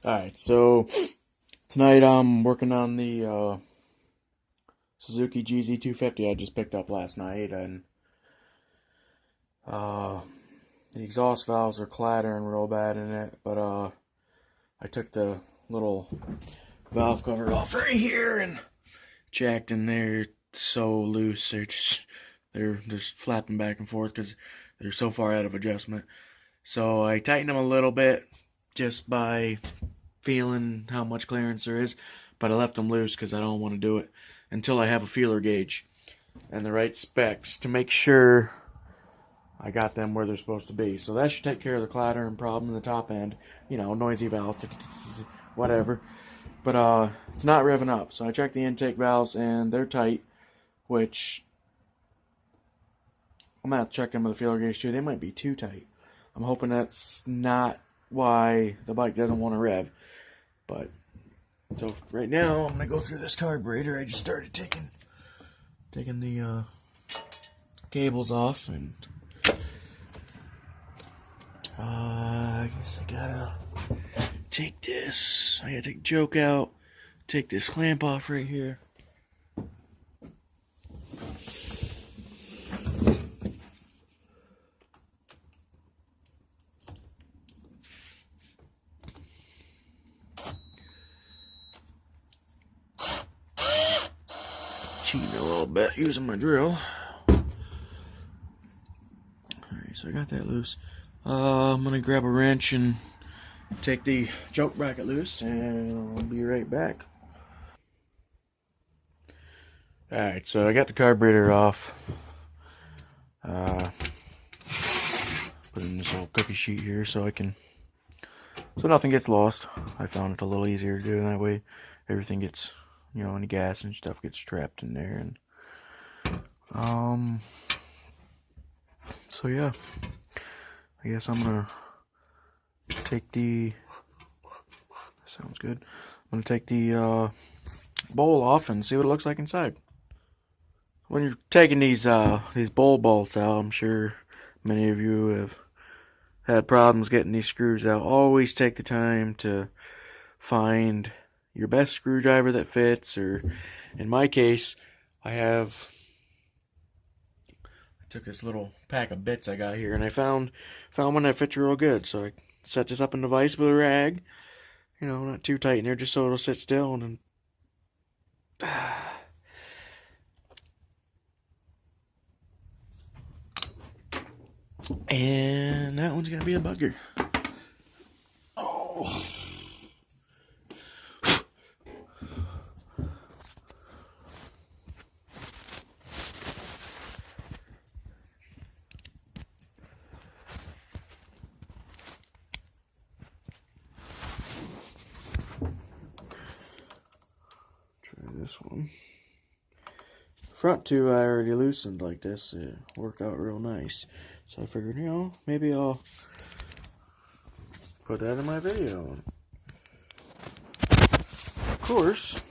Alright, so tonight I'm working on the Suzuki GZ250 I just picked up last night, and uh, the exhaust valves are clattering real bad in it, but I took the little valve cover off right here and jacked in there. It's so loose, they're just flapping back and forth because they're so far out of adjustment. So I tightened them a little bit just by feeling how much clearance there is, but I left them loose because I don't want to do it until I have a feeler gauge and the right specs to make sure I got them where they're supposed to be. So that should take care of the clattering problem in the top end, noisy valves, whatever. But it's not revving up. So I checked the intake valves and they're tight, which I'm gonna have to check them with the feeler gauge too. They might be too tight. I'm hoping that's not why the bike doesn't want to rev. But so right now I'm gonna go through this carburetor. I just started taking the cables off, and I guess I gotta take this. I gotta take the choke out, take this clamp off right here. Cheating a little bit using my drill. Alright, so I got that loose. I'm gonna grab a wrench and take the choke bracket loose, and I'll be right back. Alright, so I got the carburetor off. Put in this little cookie sheet here so nothing gets lost. I found it a little easier to do that way. Everything gets, any gas and stuff gets trapped in there, and so yeah, I guess I'm gonna take the, sounds good, I'm gonna take the bowl off and see what it looks like inside. When you're taking these bowl bolts out, I'm sure many of you have had problems getting these screws out. Always take the time to find your best screwdriver that fits, or in my case, I took this little pack of bits I got here, and I found one that fits real good. So I set this up in the vise with a rag, not too tight in there, just so it'll sit still, and then and that one's gonna be a bugger. Oh. Try this one. Front two I already loosened like this. It worked out real nice. So I figured, maybe I'll put that in my video. Of course,